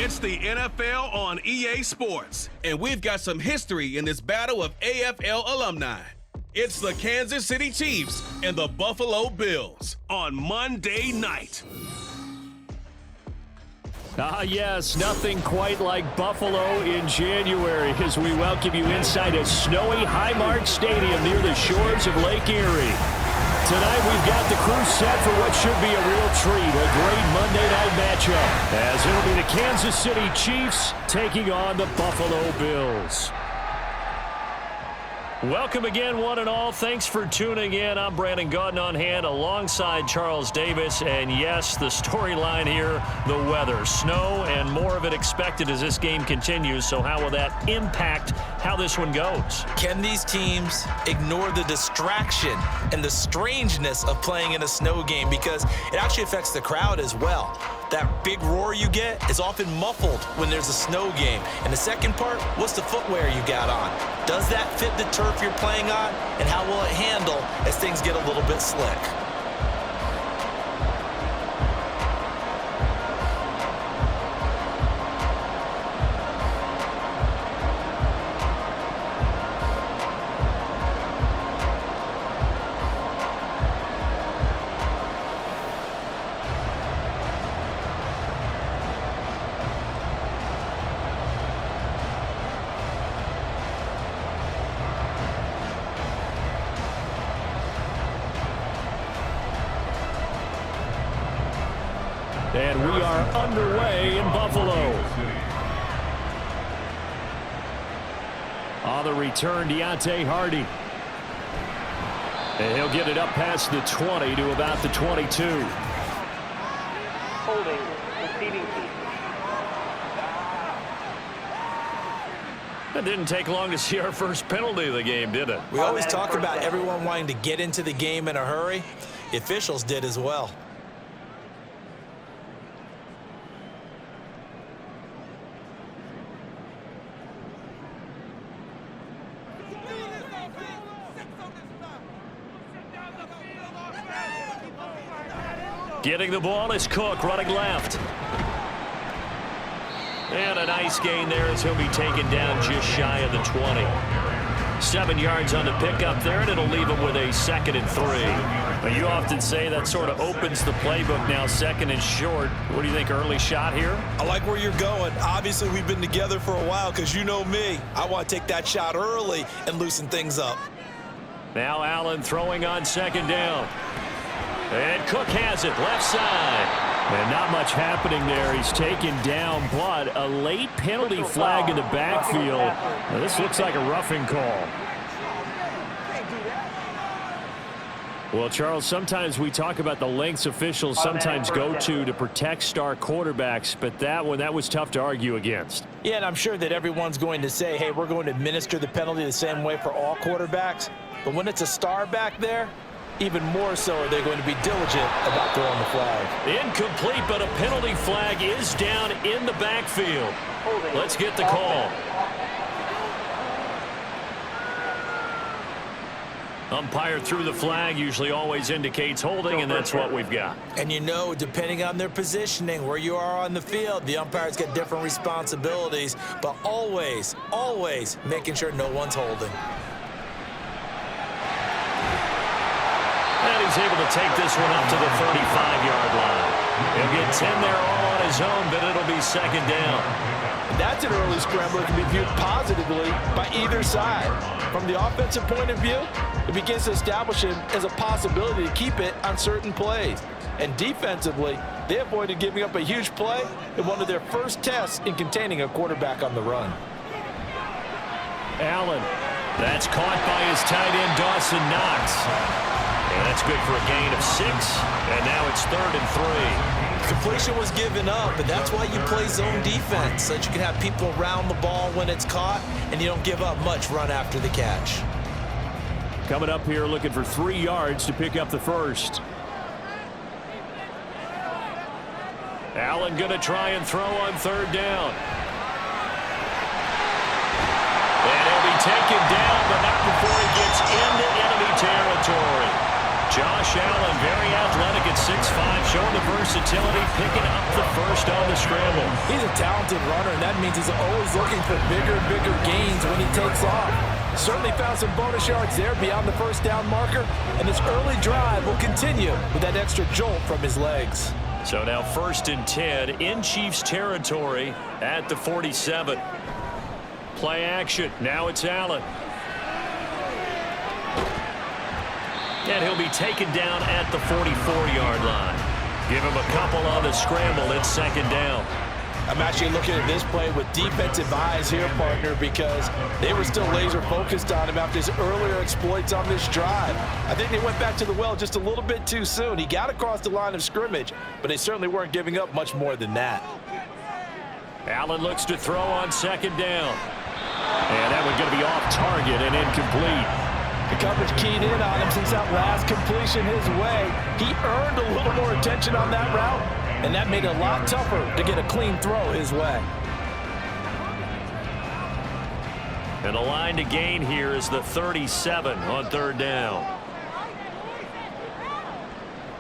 It's the NFL on EA Sports, and we've got some history in this battle of AFL alumni. It's the Kansas City Chiefs and the Buffalo Bills on Monday night. Yes, nothing quite like Buffalo in January as we welcome you inside a snowy Highmark Stadium near the shores of Lake Erie. Tonight we've got the crew set for what should be a real treat, a great Monday night matchup, as it'll be the Kansas City Chiefs taking on the Buffalo Bills. Welcome again, one and all. Thanks for tuning in. I'm Brandon Gautin on hand alongside Charles Davis. And yes, the storyline here, the weather. Snow and more of it expected as this game continues. So how will that impact how this one goes? Can these teams ignore the distraction and the strangeness of playing in a snow game? Because it actually affects the crowd as well. That big roar you get is often muffled when there's a snow game. And the second part, what's the footwear you got on? Does that fit the turf you're playing on? And how will it handle as things get a little bit slick? And we are underway in Buffalo. On the return, Deontay Hardy. And he'll get it up past the 20 to about the 22. Holding, receiving team. It didn't take long to see our first penalty of the game, did it? We always talk about everyone wanting to get into the game in a hurry. The officials did as well. Getting the ball is Cook, running left. And a nice gain there as he'll be taken down just shy of the 20. 7 yards on the pickup there, and it'll leave him with a 2nd and 3. But you often say that sort of opens the playbook now, 2nd and short. What do you think, early shot here? I like where you're going. Obviously, we've been together for a while because you know me. I want to take that shot early and loosen things up. Now Allen throwing on 2nd down. And Cook has it, left side. And not much happening there. He's taken down, but a late penalty flag in the backfield. Now, this looks like a roughing call. Well, Charles, sometimes we talk about the lengths officials sometimes go to protect star quarterbacks, but that one, that was tough to argue against. Yeah, and I'm sure that everyone's going to say, hey, we're going to administer the penalty the same way for all quarterbacks. But when it's a star back there, even more so are they going to be diligent about throwing the flag. Incomplete, but a penalty flag is down in the backfield. Let's get the call. Umpire threw the flag, usually always indicates holding, and that's what we've got. And you know, depending on their positioning, where you are on the field, the umpires get different responsibilities, but always, always making sure no one's holding. And he's able to take this one up to the 35-yard line. He'll get 10 there all on his own, but it'll be 2nd down. That's an early scramble that can be viewed positively by either side. From the offensive point of view, it begins to establish him as a possibility to keep it on certain plays. And defensively, they avoided giving up a huge play in one of their first tests in containing a quarterback on the run. Allen, that's caught by his tight end, Dawson Knox. And that's good for a gain of 6, and now it's 3rd and 3. Completion was given up, but that's why you play zone defense, so that you can have people around the ball when it's caught, and you don't give up much run after the catch. Coming up here looking for 3 yards to pick up the first. Allen going to try and throw on 3rd down. And he'll be taken down, but not before he gets into enemy territory. Josh Allen, very athletic at 6'5", showing the versatility, picking up the first first on the scramble. He's a talented runner, and that means he's always looking for bigger and bigger gains when he takes off. Certainly found some bonus yards there beyond the first down marker, and his early drive will continue with that extra jolt from his legs. So now 1st and 10 in Chiefs territory at the 47. Play action. Now it's Allen. And he'll be taken down at the 44-yard line. Give him a couple on the scramble. It's 2nd down. I'm actually looking at this play with defensive eyes here, partner, because they were still laser focused on him after his earlier exploits on this drive. I think they went back to the well just a little bit too soon. He got across the line of scrimmage, but they certainly weren't giving up much more than that. Allen looks to throw on 2nd down. And that one's going to be off target and incomplete. The coverage keyed in on him since that last completion his way. He earned a little more attention on that route, and that made it a lot tougher to get a clean throw his way. And the line to gain here is the 37 on 3rd down.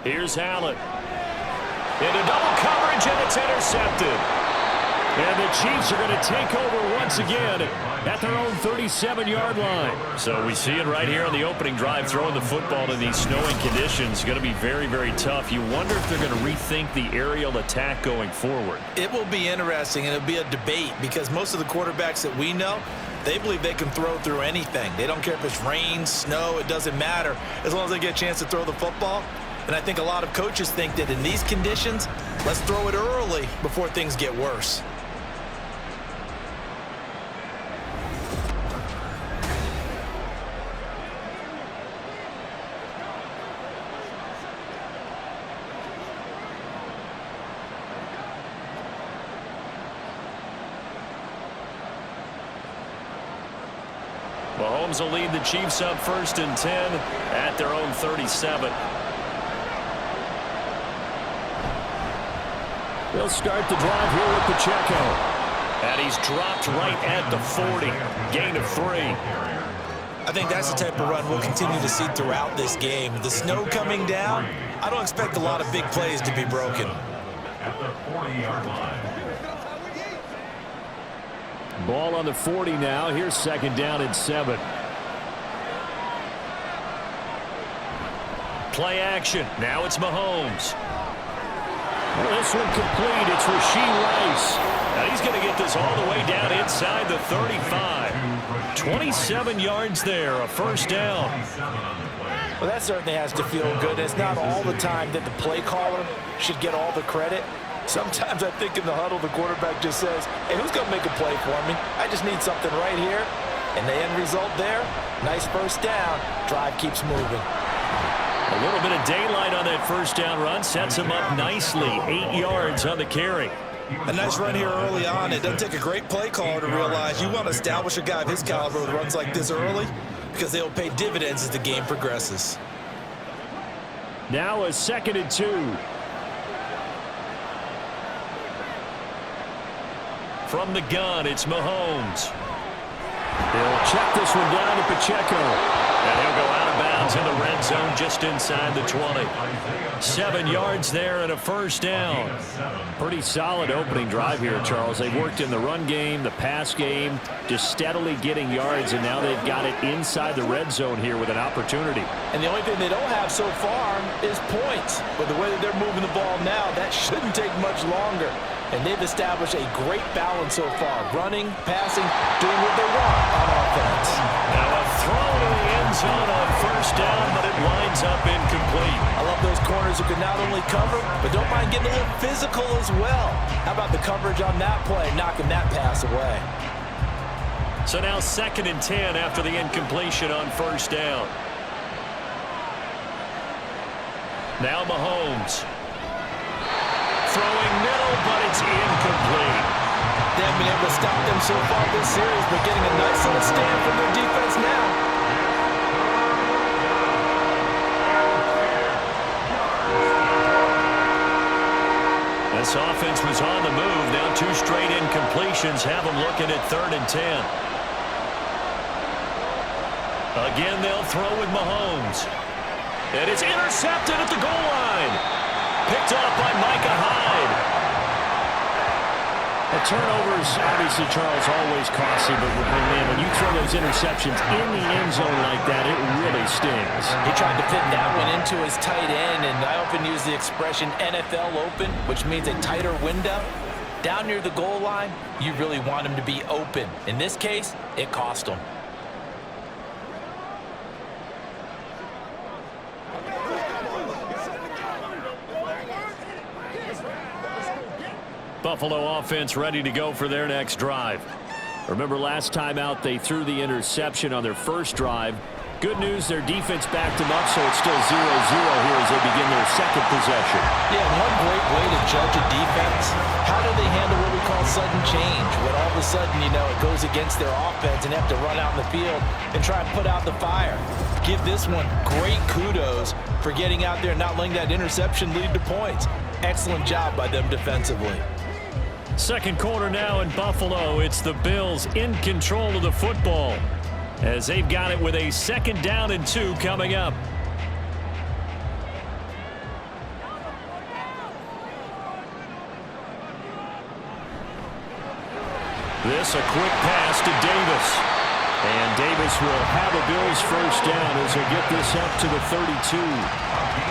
Here's Allen. Into double coverage, and it's intercepted. And the Chiefs are going to take over once again at their own 37-yard line. So we see it right here on the opening drive, throwing the football in these snowing conditions. Going to be very, very tough. You wonder if they're going to rethink the aerial attack going forward. It will be interesting, and it'll be a debate because most of the quarterbacks that we know, they believe they can throw through anything. They don't care if it's rain, snow, it doesn't matter as long as they get a chance to throw the football. And I think a lot of coaches think that in these conditions, let's throw it early before things get worse. Mahomes will lead the Chiefs up 1st and 10 at their own 37. They'll start the drive here with Pacheco. And he's dropped right at the 40. Gain of 3. I think that's the type of run we'll continue to see throughout this game. The snow coming down, I don't expect a lot of big plays to be broken. At the 40-yard line. Ball on the 40 now. Here's 2nd down and 7. Play action. Now it's Mahomes. Well, this one complete. It's Rashee Rice. Now he's going to get this all the way down inside the 35. 27 yards there, a 1st down. Well, that certainly has to feel good. It's not all the time that the play caller should get all the credit. Sometimes I think in the huddle, the quarterback just says, hey, who's going to make a play for me? I just need something right here. And the end result there, nice 1st down. Drive keeps moving. A little bit of daylight on that 1st down run. Sets him up nicely. 8 yards on the carry. A nice run here early on. It doesn't take a great play caller to realize you want to establish a guy of his caliber with runs like this early because they'll pay dividends as the game progresses. Now a 2nd and 2. From the gun, it's Mahomes. He'll check this one down to Pacheco. And he'll go out of bounds in the red zone just inside the 20. 7 yards there and a 1st down. Pretty solid opening drive here, Charles. They worked in the run game, the pass game, just steadily getting yards, and now they've got it inside the red zone here with an opportunity. And the only thing they don't have so far is points. But the way that they're moving the ball now, that shouldn't take much longer. And they've established a great balance so far. Running, passing, doing what they want on offense. Now a throw to the end zone on 1st down, but it winds up incomplete. I love those corners who can not only cover, but don't mind getting a little physical as well. How about the coverage on that play, knocking that pass away? So now 2nd and 10 after the incompletion on 1st down. Now Mahomes. Throwing middle, but it's incomplete. They haven't been able to stop them so far this series, but getting a nice little stand from their defense now. This offense was on the move. Now 2 straight incompletions have them looking at 3rd and 10. Again, they'll throw with Mahomes. And it's intercepted at the goal line. Picked up by Micah Hyde. The turnovers, obviously, Charles, always costly, but man, when you throw those interceptions in the end zone like that, it really stings. He tried to fit that one into his tight end, and I often use the expression NFL open, which means a tighter window. Down near the goal line, you really want him to be open. In this case, it cost him. Buffalo offense ready to go for their next drive. Remember last time out they threw the interception on their first drive. Good news, their defense backed them up, so it's still 0-0 here as they begin their second possession. Yeah, one great way to judge a defense, how do they handle what we call sudden change? When all of a sudden, you know, it goes against their offense and they have to run out in the field and try and put out the fire. Give this one great kudos for getting out there and not letting that interception lead to points. Excellent job by them defensively. Second quarter now in Buffalo. It's the Bills in control of the football as they've got it with a 2nd down and 2 coming up. This a quick pass to Davis. And Davis will have a Bills first down as they get this up to the 32.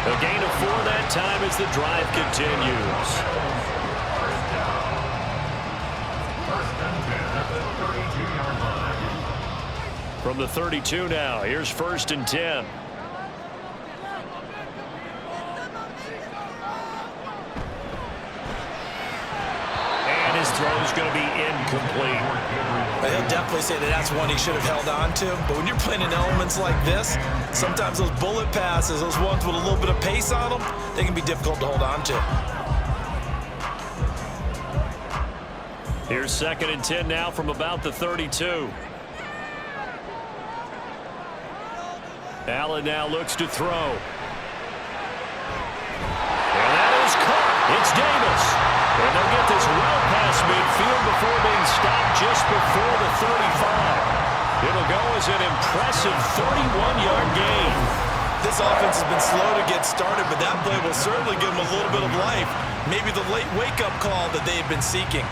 A gain of 4 that time as the drive continues. From the 32 now, here's 1st and 10. And his throw's going to be incomplete. But he'll definitely say that that's one he should have held on to. But when you're playing in elements like this, sometimes those bullet passes, those ones with a little bit of pace on them, they can be difficult to hold on to. Here's 2nd and 10 now from about the 32. Allen now looks to throw. And that is caught. It's Davis. And they'll get this well past midfield before being stopped just before the 35. It'll go as an impressive 31-yard gain. This offense has been slow to get started, but that play will certainly give them a little bit of life. Maybe the late wake-up call that they had been seeking.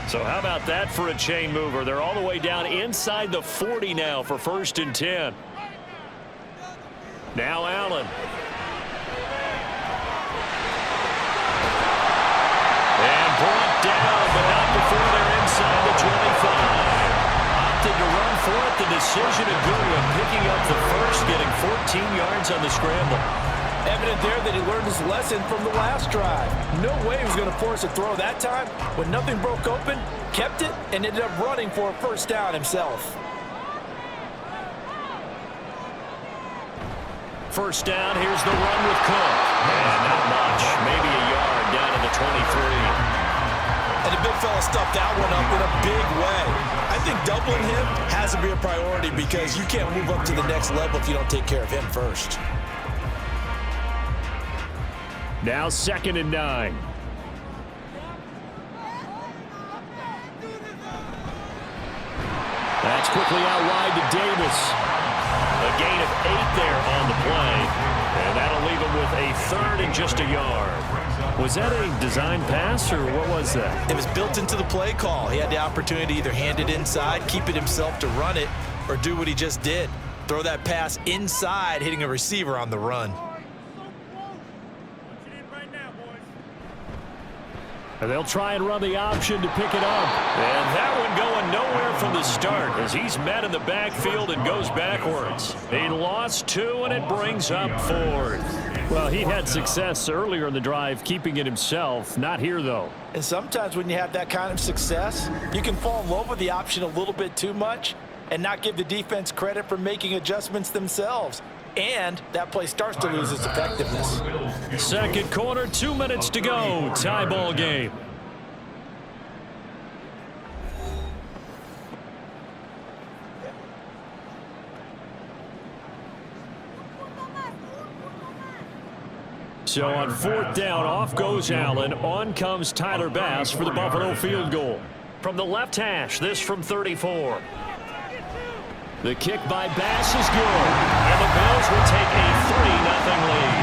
So how about that for a chain mover? They're all the way down inside the 40 now for 1st and 10. Now Allen. And brought down, but not before they're inside the 25. Opted to run for it. The decision a good one. Picking up the first, getting 14 yards on the scramble. Evident there that he learned his lesson from the last drive. No way he was going to force a throw that time. When nothing broke open, kept it, and ended up running for a first down himself. First down, here's the run with Cook. And not much, maybe a yard down to the 23. And the big fella stuffed that one up in a big way. I think doubling him has to be a priority because you can't move up to the next level if you don't take care of him first. Now 2nd and 9. That's quickly out wide to Davis. A gain of 8 there on the play. And that'll leave him with a 3rd and just a yard. Was that a design pass or what was that? It was built into the play call. He had the opportunity to either hand it inside, keep it himself to run it, or do what he just did. Throw that pass inside, hitting a receiver on the run. And they'll try and run the option to pick it up. And that one going nowhere from the start as he's met in the backfield and goes backwards. He lost 2, and it brings up 4th. Well, he had success earlier in the drive keeping it himself. Not here, though. And sometimes when you have that kind of success, you can fall in love with the option a little bit too much and not give the defense credit for making adjustments themselves. And that play starts to lose its effectiveness. Second quarter, 2 minutes to go. Tie ball game. So on 4th down, off goes Allen. On comes Tyler Bass for the Buffalo field goal. From the left hash, this from 34. The kick by Bass is good. And the Bills will take a 3-0 lead.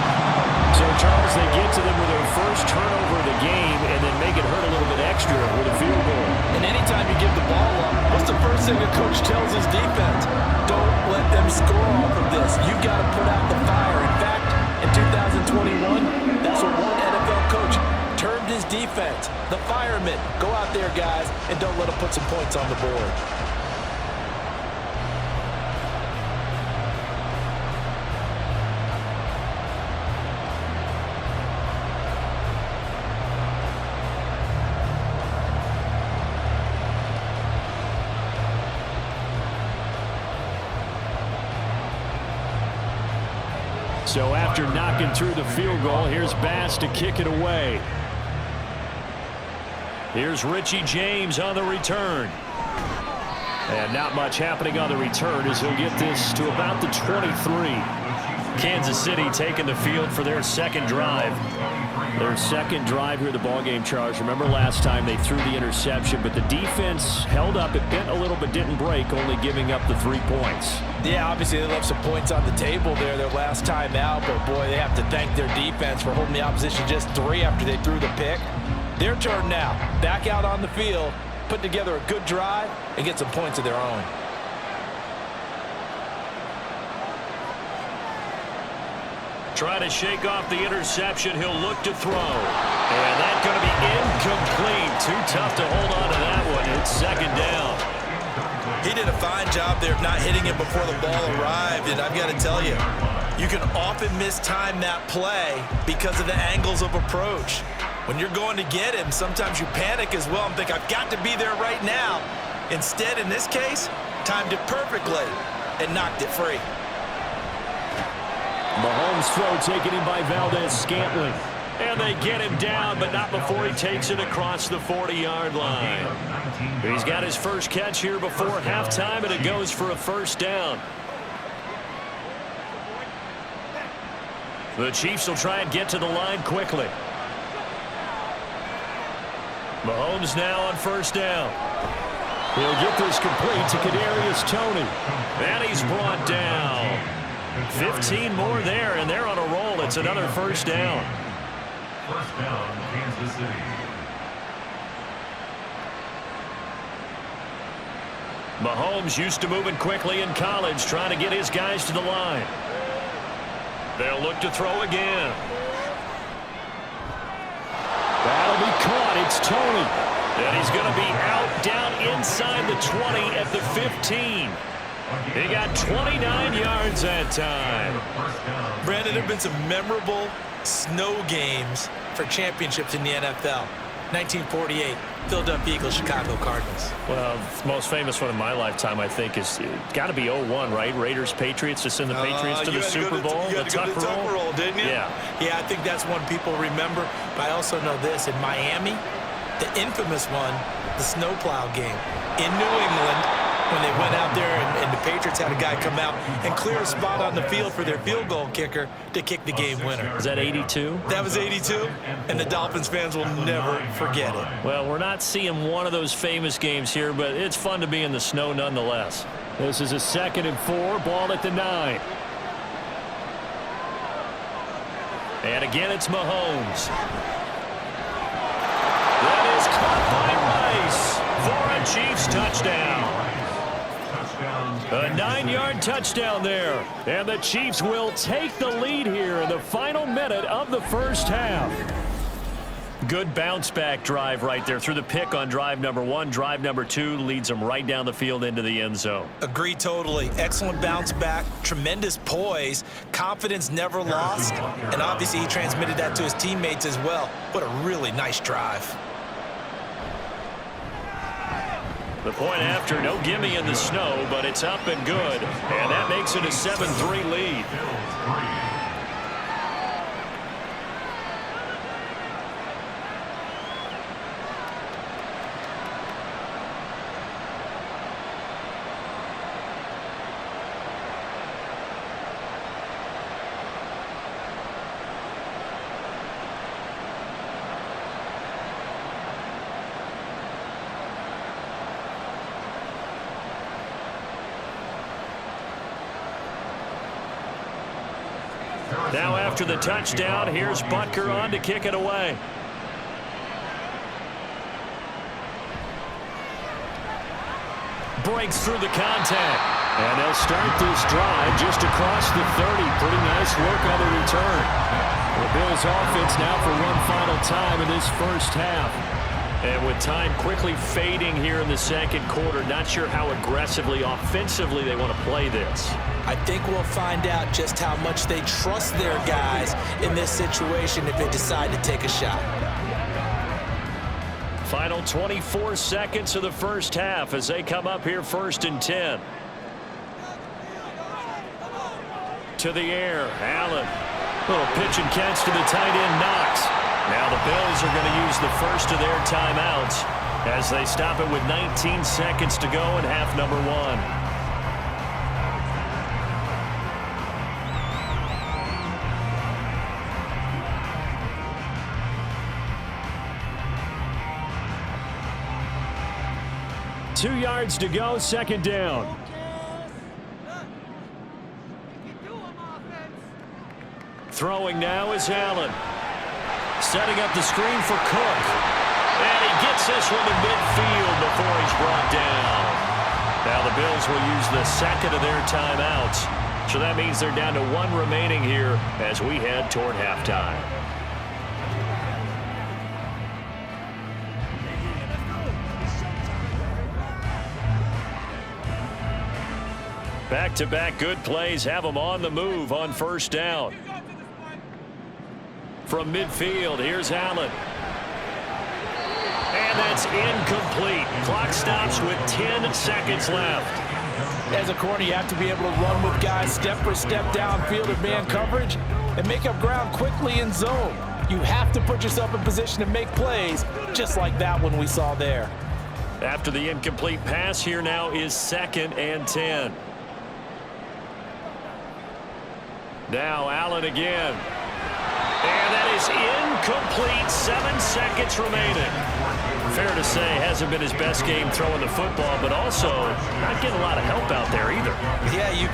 defense, the firemen. Go out there, guys, and don't let them put some points on the board. So after knocking through the field goal, here's Bass to kick it away. Here's Richie James on the return. And not much happening on the return as he'll get this to about the 23. Kansas City taking the field for their second drive. Their second drive here, the ballgame, Charles. Remember last time they threw the interception, but the defense held up. It bent a little but didn't break, only giving up the 3 points. Yeah, obviously they left some points on the table there their last time out, but boy, they have to thank their defense for holding the opposition just 3 after they threw the pick. Their turn now. Back out on the field, put together a good drive, and get some points of their own. Try to shake off the interception. He'll look to throw. And that's going to be incomplete. Too tough to hold on to that one. It's second down. He did a fine job there of not hitting it before the ball arrived. And I've got to tell you, you can often mistime that play because of the angles of approach. When you're going to get him, sometimes you panic as well and think, I've got to be there right now. Instead, in this case, timed it perfectly and knocked it free. Mahomes' throw taken in by Valdez-Scantling. And they get him down, but not before he takes it across the 40-yard line. He's got his first catch here before halftime, and it goes for a first down. The Chiefs will try and get to the line quickly. Mahomes now on first down. He'll get this complete to Kadarius Toney. And he's brought down. 15 more there, and they're on a roll. It's another first down. First down, Kansas City. Mahomes used to moving quickly in college, trying to get his guys to the line. They'll look to throw again. That'll be caught. It's Toney. And he's going to be out down inside the 20 at the 15. He got 29 yards that time. Brandon, there have been some memorable snow games for championships in the NFL. 1948, Philadelphia Eagles, Chicago Cardinals. Well, the most famous one in my lifetime, I think, is got to be 01, right? Raiders, Patriots, to send the Patriots to the Super Bowl. You had to go to the Tuck roll, didn't you? Yeah. Yeah, I think that's one people remember. But I also know this. In Miami, the infamous one, the snowplow game. In New England, when they went out there and the Patriots had a guy come out and clear a spot on the field for their field goal kicker to kick the game winner. Is that 82? That was 82, and the Dolphins fans will never forget it. Well, we're not seeing one of those famous games here, but it's fun to be in the snow nonetheless. This is a 2nd and 4, ball at the 9. And again, it's Mahomes. That is caught by Rice for a Chiefs touchdown. A 9-yard touchdown there. And the Chiefs will take the lead here in the final minute of the first half. Good bounce-back drive right there through the pick on drive number 1. Drive number 2 leads them right down the field into the end zone. Agree totally. Excellent bounce back, tremendous poise, confidence never lost, and obviously he transmitted that to his teammates as well. What a really nice drive. The point after, no gimme in the snow, but it's up and good. And that makes it a 7-3 lead. Now after the touchdown, here's Butker on to kick it away. Breaks through the contact. And they'll start this drive just across the 30. Pretty nice work on the return. The Bills offense now for one final time in this first half. And with time quickly fading here in the second quarter, not sure how aggressively, offensively they want to play this. I think we'll find out just how much they trust their guys in this situation if they decide to take a shot. Final 24 seconds of the first half as they come up here 1st and 10. To the air, Allen. Little pitch and catch to the tight end, Knox. Now the Bills are going to use the first of their timeouts as they stop it with 19 seconds to go in half number 1. Two yards to go, second down. Throwing now is Allen. Setting up the screen for Cook. And he gets this one to midfield before he's brought down. Now the Bills will use the second of their timeouts. So that means they're down to one remaining here as we head toward halftime. Back-to-back good plays have them on the move on first down. From midfield, here's Allen. And that's incomplete. Clock stops with 10 seconds left. As a corner, you have to be able to run with guys step for step downfield in man coverage and make up ground quickly in zone. You have to put yourself in position to make plays, just like that one we saw there. After the incomplete pass, here now is 2nd and 10. Now Allen again. And that is incomplete. 7 seconds remaining. Fair to say, hasn't been his best game throwing the football, but also not getting a lot of help out there either. Yeah, you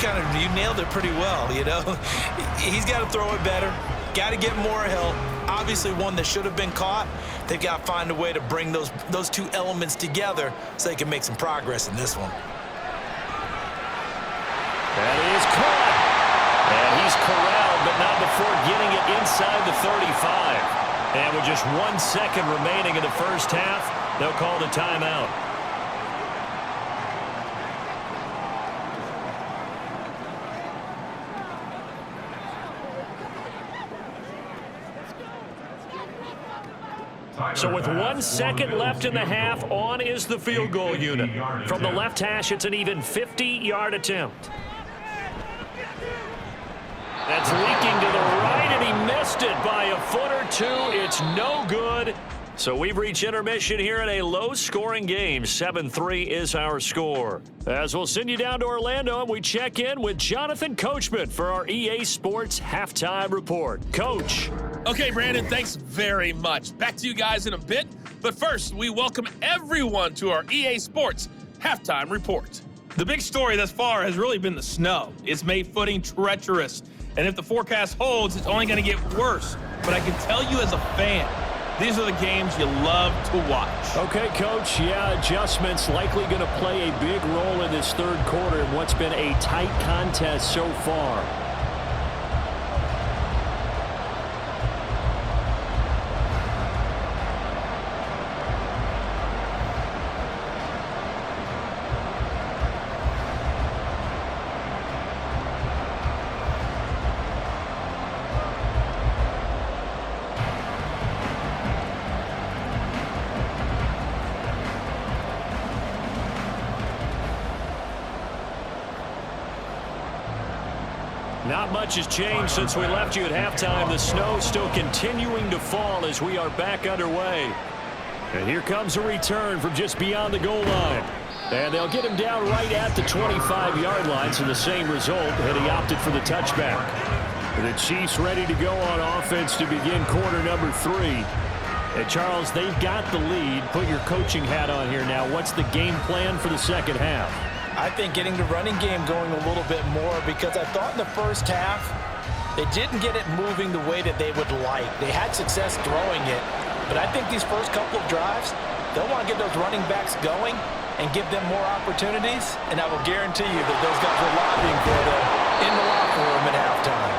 nailed it pretty well, you know. He's got to throw it better. Got to get more help. Obviously one that should have been caught. They've got to find a way to bring those two elements together so they can make some progress in this one. That is caught. And he's corralled, but not before getting it inside the 35. And with just 1 second remaining in the first half, they'll call the timeout. So with 1 second left in the half, on is the field goal unit. From the left hash, it's an even 50-yard attempt. That's leaking to the right, and he missed it by a foot or two. It's no good. So we've reached intermission here in a low-scoring game. 7-3 is our score. As we'll send you down to Orlando, and we check in with Jonathan Coachman for our EA Sports Halftime Report. Coach. Okay, Brandon, thanks very much. Back to you guys in a bit. But first, we welcome everyone to our EA Sports Halftime Report. The big story thus far has really been the snow. It's made footing treacherous. And if the forecast holds, it's only going to get worse. But I can tell you as a fan, these are the games you love to watch. Okay, Coach. Yeah, adjustments likely going to play a big role in this third quarter in what's been a tight contest so far. Not much has changed since we left you at halftime. The snow still continuing to fall as we are back underway. And here comes a return from just beyond the goal line. And they'll get him down right at the 25-yard line, so the same result, and he opted for the touchback. The Chiefs ready to go on offense to begin quarter number 3. And Charles, they've got the lead. Put your coaching hat on here now. What's the game plan for the second half? I think getting the running game going a little bit more, because I thought in the first half they didn't get it moving the way that they would like. They had success throwing it, but I think these first couple of drives, they'll want to get those running backs going and give them more opportunities, and I will guarantee you that those guys were lobbying for them in the locker room at halftime.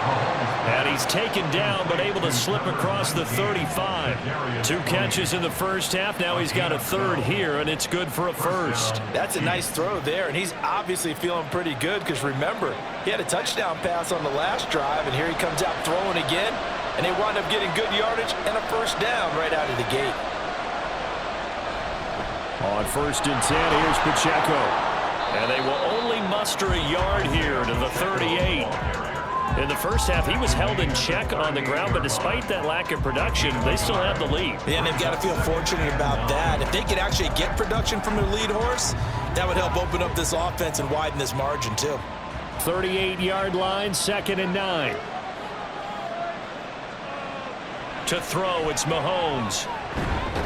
And he's taken down, but able to slip across the 35. 2 catches in the first half. Now he's got a third here, and it's good for a first. That's a nice throw there, and he's obviously feeling pretty good because, remember, he had a touchdown pass on the last drive, and here he comes out throwing again, and they wind up getting good yardage and a first down right out of the gate. On 1st and 10, here's Pacheco. And they will only muster a yard here to the 38. In the first half, he was held in check on the ground, but despite that lack of production, they still have the lead. Yeah, and they've got to feel fortunate about that. If they could actually get production from their lead horse, that would help open up this offense and widen this margin too. 38-yard line, 2nd and 9. To throw, it's Mahomes.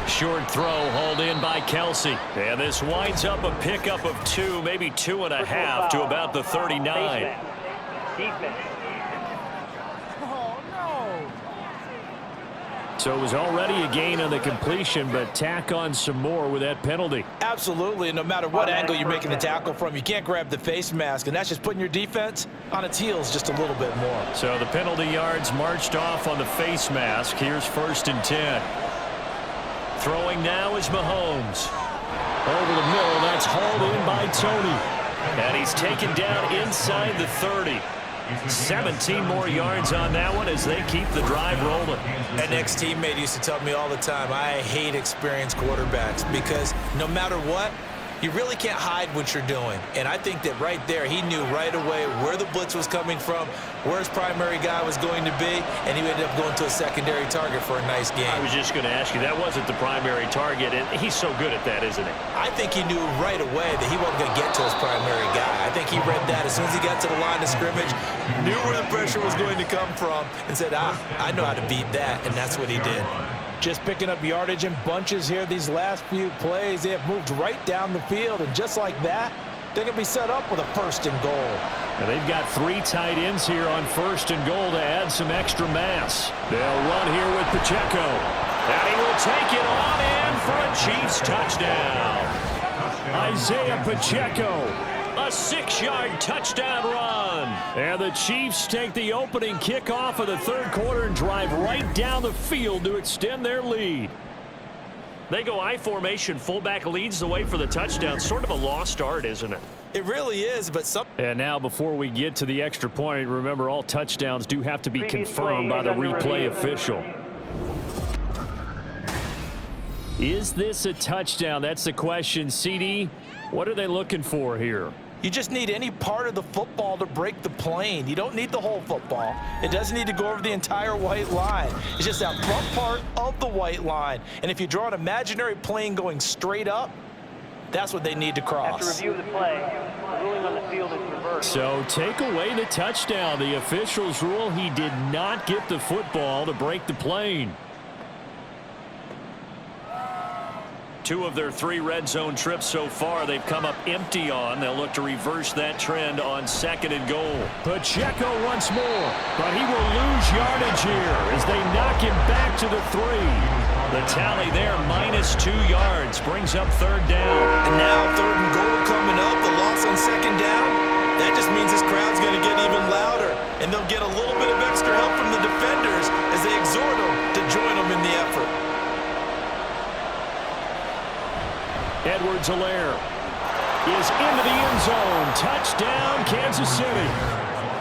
Short throw, hauled in by Kelsey. And this winds up a pickup of 2, maybe 2.5 to about the 39. Defense. So it was already a gain on the completion, but tack on some more with that penalty. Absolutely, and no matter what angle you're making the tackle from, you can't grab the face mask, and that's just putting your defense on its heels just a little bit more. So the penalty yards marched off on the face mask. Here's 1st and 10. Throwing now is Mahomes. Over the middle, that's hauled in by Tony. And he's taken down inside the 30. 17 more yards on that one as they keep the drive rolling. An ex-teammate used to tell me all the time, I hate experienced quarterbacks because no matter what, you really can't hide what you're doing. And I think that right there, he knew right away where the blitz was coming from, where his primary guy was going to be, and he ended up going to a secondary target for a nice game. I was just going to ask you, that wasn't the primary target, and he's so good at that, isn't he? I think he knew right away that he wasn't going to get to his primary guy. I think he read that as soon as he got to the line of scrimmage, knew where the pressure was going to come from, and said, I know how to beat that, and that's what he did. Just picking up yardage in bunches here these last few plays. They have moved right down the field, and just like that, they're going to be set up with a 1st and goal. Now they've got 3 tight ends here on 1st and goal to add some extra mass. They'll run here with Pacheco. And he will take it on in for a Chiefs touchdown. Isaiah Pacheco. A 6-yard touchdown run. And the Chiefs take the opening kickoff of the 3rd quarter and drive right down the field to extend their lead. They go I formation. Fullback leads the way for the touchdown. Sort of a lost art, isn't it? It really is, but some... And now before we get to the extra point, remember all touchdowns do have to be confirmed by the replay official. Is this a touchdown? That's the question. CD, what are they looking for here? You just need any part of the football to break the plane. You don't need the whole football. It doesn't need to go over the entire white line. It's just that front part of the white line. And if you draw an imaginary plane going straight up, that's what they need to cross. After review of the play, the ruling on the field is reversed. So take away the touchdown. The officials rule he did not get the football to break the plane. 2 of their 3 red zone trips so far they've come up empty on. They'll look to reverse that trend on 2nd and goal. Pacheco once more, but he will lose yardage here as they knock him back to the 3. The tally there, -2 yards, brings up 3rd down. And now 3rd and goal coming up, the loss on 2nd down. That just means this crowd's going to get even louder, and they'll get a little bit of extra help from the defenders as they exhort them to join them in the effort. Edwards-Helaire is into the end zone. Touchdown, Kansas City.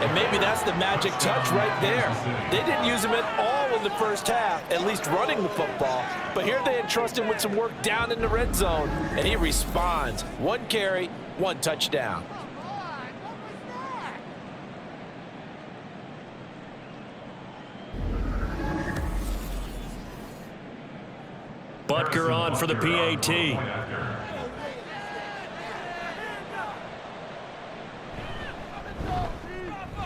And maybe that's the magic touch right there. They didn't use him at all in the first half, at least running the football. But here they entrust him with some work down in the red zone, and he responds. 1 carry, 1 touchdown. Butker on for the PAT.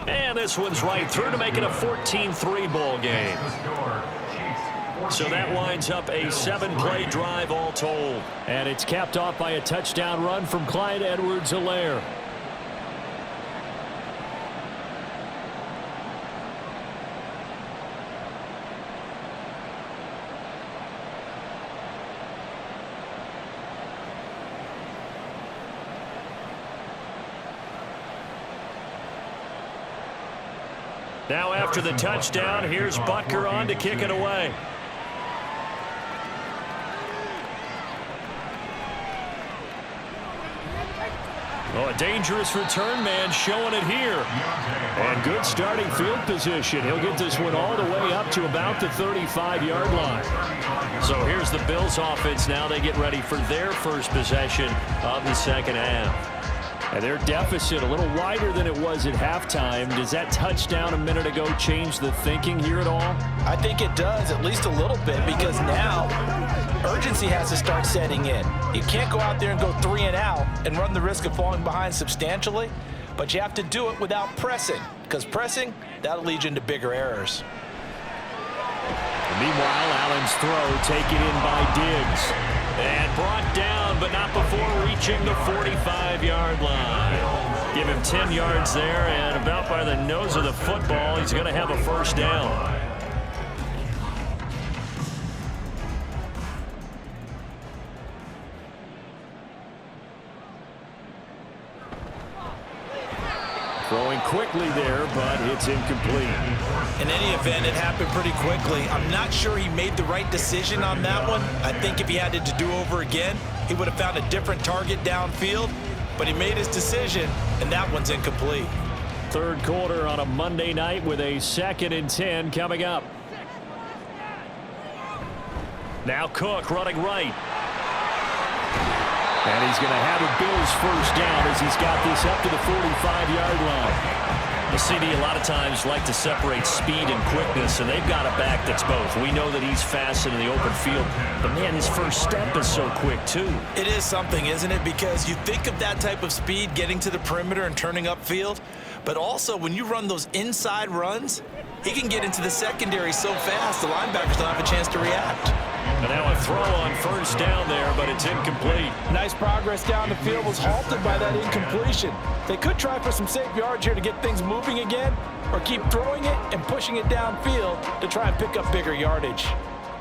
And this one's right through to make it a 14-3 ball game. So that winds up a 7-play drive all told. And it's capped off by a touchdown run from Clyde Edwards-Helaire. Now after the touchdown, here's Butker on to kick it away. Oh, a dangerous return man showing it here. And good starting field position. He'll get this one all the way up to about the 35-yard line. So here's the Bills offense now. They get ready for their first possession of the second half. And their deficit a little wider than it was at halftime. Does that touchdown a minute ago change the thinking here at all? I think it does, at least a little bit, because now urgency has to start setting in. You can't go out there and go 3 and out and run the risk of falling behind substantially, but you have to do it without pressing, because pressing, that'll lead you into bigger errors. Meanwhile, Allen's throw taken in by Diggs. And brought down, but not before reaching the 45-yard line. Give him 10 yards there, and about by the nose of the football, he's going to have a first down. Throwing quickly there, but it's incomplete. In any event, it happened pretty quickly. I'm not sure he made the right decision on that one. I think if he had it to do over again, he would have found a different target downfield, but he made his decision, and that one's incomplete. Third quarter on a Monday night with a 2nd and 10 coming up. Now Cook running right. And he's going to have a Bills first down as he's got this up to the 45-yard line. The CD a lot of times like to separate speed and quickness, and they've got a back that's both. We know that he's fast in the open field, but man, his first step is so quick too. It is something, isn't it? Because you think of that type of speed getting to the perimeter and turning upfield, but also when you run those inside runs, he can get into the secondary so fast the linebackers don't have a chance to react. And now a throw on first down there, but it's incomplete. Nice progress down the field was halted by that incompletion. They could try for some safe yards here to get things moving again, or keep throwing it and pushing it downfield to try and pick up bigger yardage.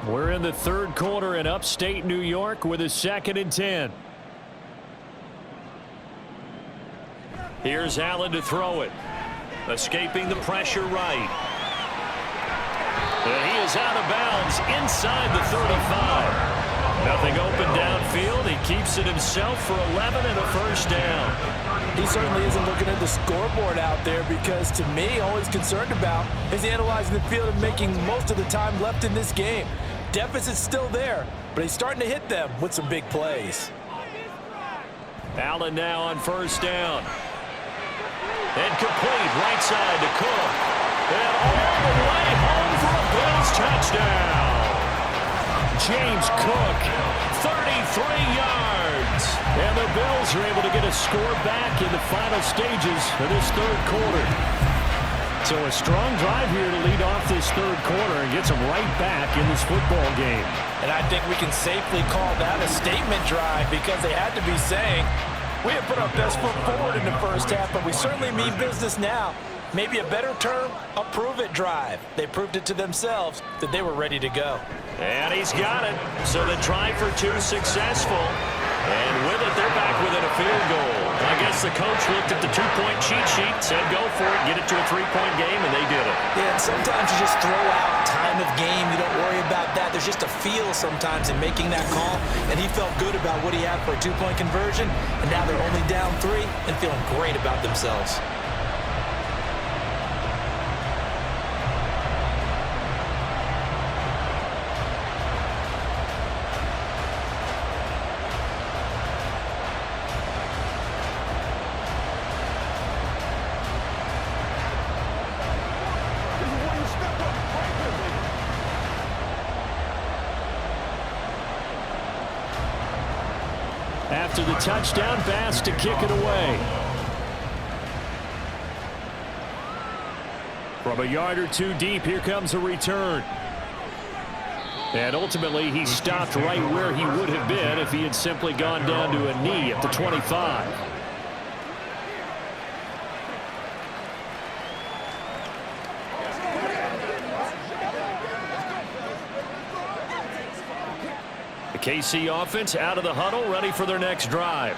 We're in the third quarter in upstate New York with a 2nd and 10. Here's Allen to throw it. Escaping the pressure right. And he is out of bounds inside the 35. Nothing open downfield. He keeps it himself for 11 and a first down. He certainly isn't looking at the scoreboard out there because, to me, all he's concerned about is analyzing the field and making most of the time left in this game. Deficit's still there, but he's starting to hit them with some big plays. Allen now on first down. And complete right side to Cook. And all the way home for a Bills touchdown. James Cook, 33 yards. And the Bills are able to get a score back in the final stages of this third quarter. So a strong drive here to lead off this third quarter and gets them right back in this football game. And I think we can safely call that a statement drive because they had to be saying, we have put our best foot forward in the first half, but we certainly mean business now. Maybe a better term, a prove-it drive. They proved it to themselves that they were ready to go. And he's got it. So the try for two successful. And with it, they're back within a field goal. I guess the coach looked at the two-point cheat sheet, said go for it, get it to a three-point game, and they did it. Yeah, and sometimes you just throw out time of game. You don't worry about that. There's just a feel sometimes in making that call, and he felt good about what he had for a two-point conversion, and now they're only down 3 and feeling great about themselves. After the touchdown, Bass to kick it away. From a yard or two deep, here comes a return. And ultimately, he stopped right where he would have been if he had simply gone down to a knee at the 25. The KC offense out of the huddle, ready for their next drive.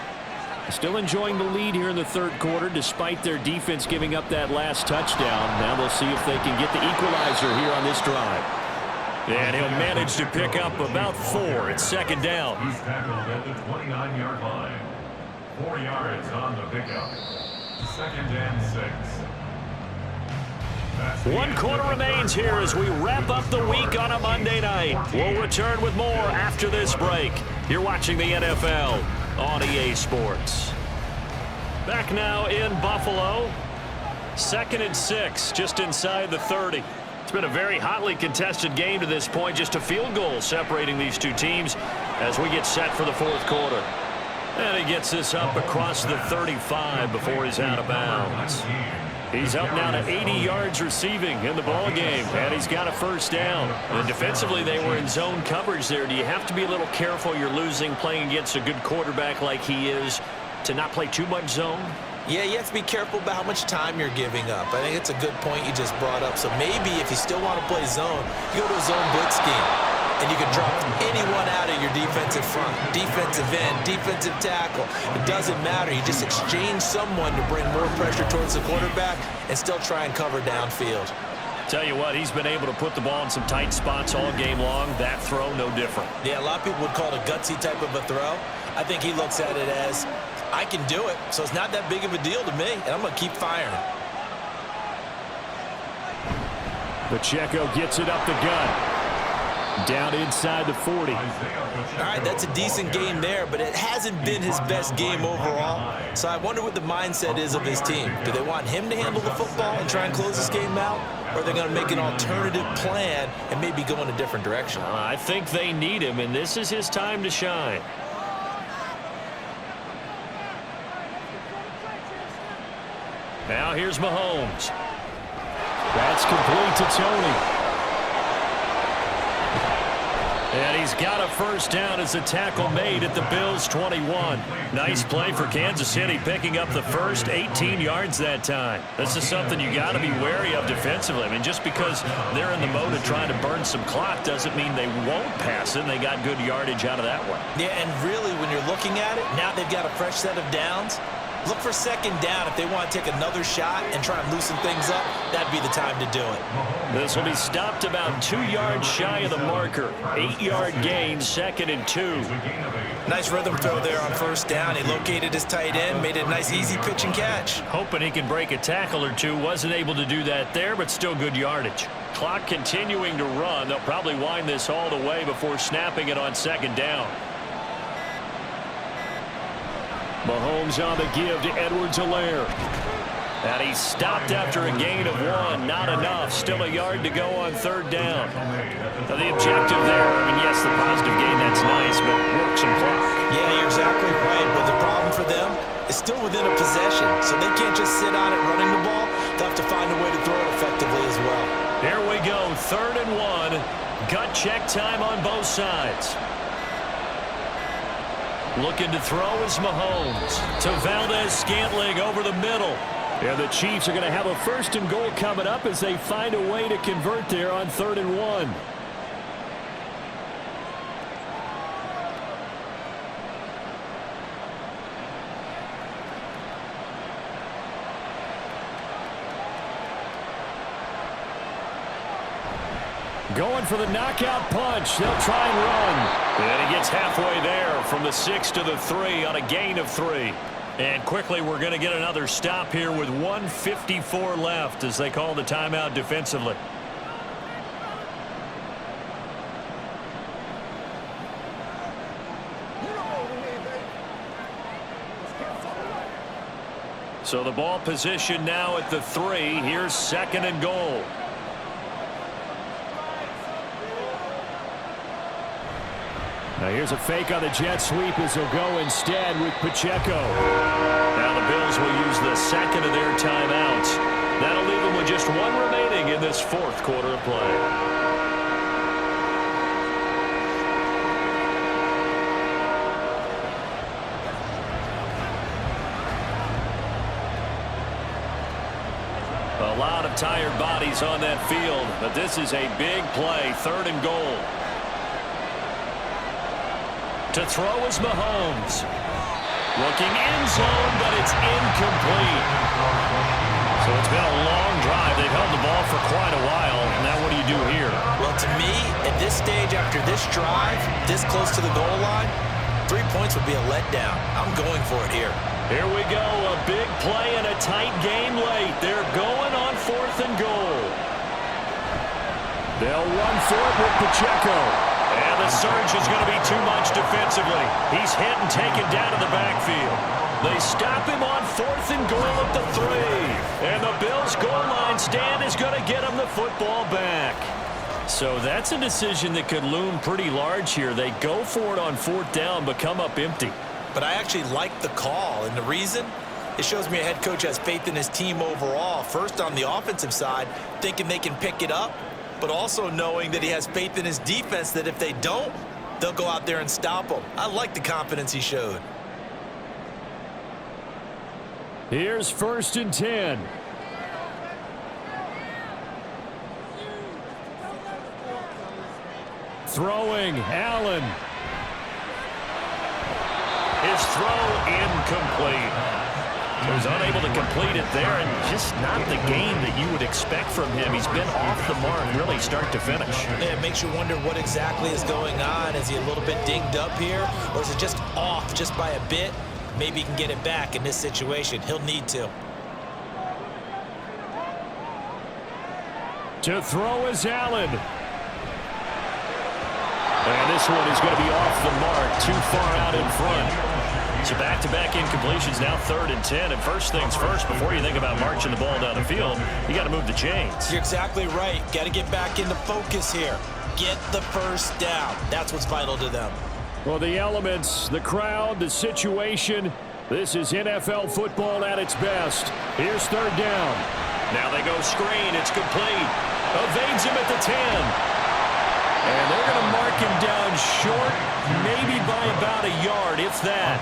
Still enjoying the lead here in the third quarter despite their defense giving up that last touchdown. Now they'll see if they can get the equalizer here on this drive. And he'll manage to pick up about 4. It's second down. He's tackled at the 29-yard line. 4 yards on the pickup. Second and 6. That's the 1 quarter remains here as we wrap up the week on a Monday night. We'll return with more after this break. You're watching the NFL on EA Sports. Back now in Buffalo. 2nd and 6, just inside the 30. It's been a very hotly contested game to this point. Just a field goal separating these two teams as we get set for the fourth quarter. And he gets this up across the 35 before he's out of bounds. He's up now to 80 yards receiving in the ball game, and he's got a first down. And defensively, they were in zone coverage there. Do you have to be a little careful? You're losing playing against a good quarterback like he is to not play too much zone? Yeah, you have to be careful about how much time you're giving up. I think it's a good point you just brought up. So maybe if you still want to play zone, you go to a zone blitz scheme. And you can drop anyone out of your defensive front, defensive end, defensive tackle. It doesn't matter. You just exchange someone to bring more pressure towards the quarterback and still try and cover downfield. Tell you what, he's been able to put the ball in some tight spots all game long. That throw, no different. Yeah, a lot of people would call it a gutsy type of a throw. I think he looks at it as, I can do it, so it's not that big of a deal to me, and I'm going to keep firing. Pacheco gets it up the gut. Down inside the 40. All right, that's a decent game there, but it hasn't been his best game overall. So I wonder what the mindset is of his team. Do they want him to handle the football and try and close this game out? Or are they going to make an alternative plan and maybe go in a different direction? I think they need him, and this is his time to shine. Now here's Mahomes. That's complete to Tony. And he's got a first down as the tackle made at the Bills' 21. Nice play for Kansas City, picking up the first 18 yards that time. This is something you got to be wary of defensively. I mean, just because they're in the mode of trying to burn some clock doesn't mean they won't pass it. They got good yardage out of that one. Yeah, and really, when you're looking at it, now they've got a fresh set of downs. Look for second down. If they want to take another shot and try and loosen things up, that'd be the time to do it. This will be stopped about 2 yards shy of the marker. 8-yard gain, 2nd and 2. Nice rhythm throw there on first down. He located his tight end, made it a nice, easy pitch and catch. Hoping he can break a tackle or two. Wasn't able to do that there, but still good yardage. Clock continuing to run. They'll probably wind this all the way before snapping it on second down. Mahomes on the give to Edwards-Helaire. And he stopped after a gain of 1. Not enough. Still a yard to go on third down. Now the objective there, I mean, yes, the positive gain, that's nice, but work some clock. Yeah, you're exactly right. But the problem for them is still within a possession. So they can't just sit on it running the ball. They'll have to find a way to throw it effectively as well. Here we go. 3rd and 1. Gut check time on both sides. Looking to throw is Mahomes. To Valdez-Scantling over the middle. And the Chiefs are going to have a 1st and goal coming up as they find a way to convert there on 3rd and 1. Going for the knockout punch. They'll try and run. And he gets halfway there from the 6 to the 3 on a gain of 3. And quickly we're going to get another stop here with 1:54 left as they call the timeout defensively. So the ball position now at the 3. Here's 2nd and goal. Now here's a fake on the jet sweep as they'll go instead with Pacheco. Now the Bills will use the 2nd of their timeouts. That'll leave them with just 1 remaining in this 4th quarter of play. A lot of tired bodies on that field, but this is a big play. 3rd and goal. To throw is Mahomes. Looking end zone, but it's incomplete. So it's been a long drive. They've held the ball for quite a while. Now what do you do here? Well, to me, at this stage, after this drive, this close to the goal line, 3 points would be a letdown. I'm going for it here. Here we go. A big play and a tight game late. They're going on 4th and goal. They'll run for it with Pacheco. And the surge is going to be too much defensively. He's hit and taken down to the backfield. They stop him on 4th and goal at the 3. And the Bills' goal line stand is going to get him the football back. So that's a decision that could loom pretty large here. They go for it on 4th down, but come up empty. But I actually like the call, and the reason? It shows me a head coach has faith in his team overall. First, on the offensive side, thinking they can pick it up, but also knowing that he has faith in his defense that if they don't, they'll go out there and stop them. I like the confidence he showed. Here's 1st and 10. Throwing, Allen. His throw incomplete. He was unable to complete it there, and just not the game that you would expect from him. He's been off the mark really start to finish. Yeah, it makes you wonder what exactly is going on. Is he a little bit dinged up here, or is it just off just by a bit? Maybe he can get it back in this situation. He'll need to. To throw is Allen. And this one is going to be off the mark, too far out in front. So back-to-back incompletions, now 3rd and 10. And first things first, before you think about marching the ball down the field, you got to move the chains. You're exactly right. Got to get back into focus here. Get the first down. That's what's vital to them. Well, the elements, the crowd, the situation, this is NFL football at its best. Here's 3rd down. Now they go screen. It's complete. Evades him at the 10. And they're going to mark him down short, maybe by about a yard, if that.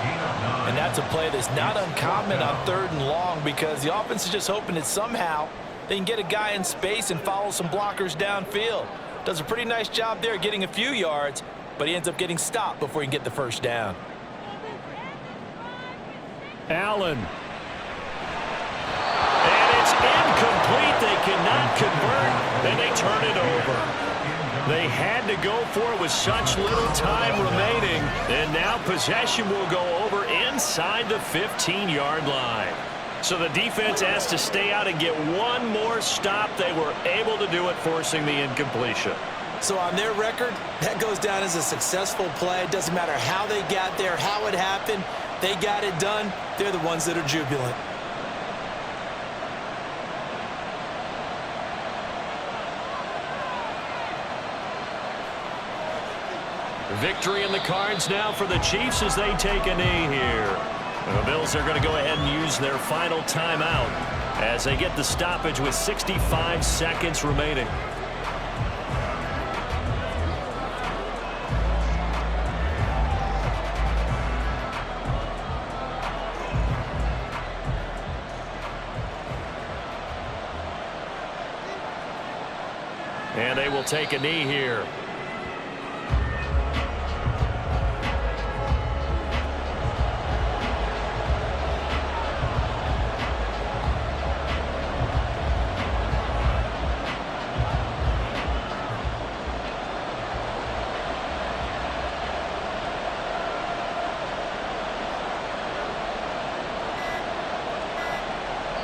And that's a play that's not uncommon on 3rd and long because the offense is just hoping that somehow they can get a guy in space and follow some blockers downfield. Does a pretty nice job there getting a few yards, but he ends up getting stopped before he can get the first down. Allen. And it's incomplete. They cannot convert, and they turn it over. They had to go for it with such little time remaining, and now possession will go over inside the 15-yard line. So the defense has to stay out and get one more stop. They were able to do it, forcing the incompletion. So on their record, that goes down as a successful play. It doesn't matter how they got there, how it happened. They got it done. They're the ones that are jubilant. Victory in the cards now for the Chiefs as they take a knee here. And the Bills are going to go ahead and use their final timeout as they get the stoppage with 65 seconds remaining. And they will take a knee here.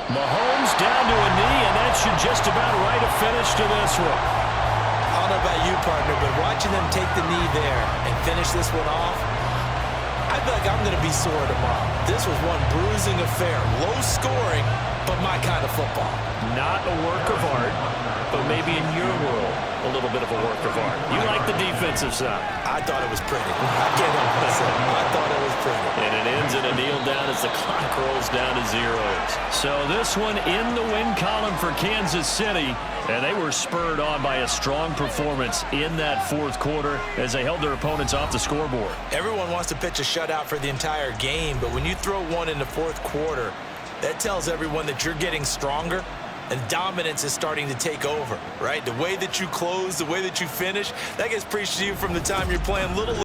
Mahomes down to a knee, and that should just about write a finish to this one. I don't know about you, partner, but watching them take the knee there and finish this one off, I feel like I'm going to be sore tomorrow. This was one bruising affair. Low scoring, but my kind of football. Not a work of art, but maybe in your world, a little bit of a work of art. You like the defensive side. I thought it was pretty. I can't help myself. I thought it was pretty. And it ends in a kneel down as the clock rolls down to zeros. So this one in the win column for Kansas City. And they were spurred on by a strong performance in that 4th quarter as they held their opponents off the scoreboard. Everyone wants to pitch a shutout for the entire game, but when you throw one in the 4th quarter, that tells everyone that you're getting stronger and dominance is starting to take over, right? The way that you close, the way that you finish, that gets preached to you from the time you're playing Little League.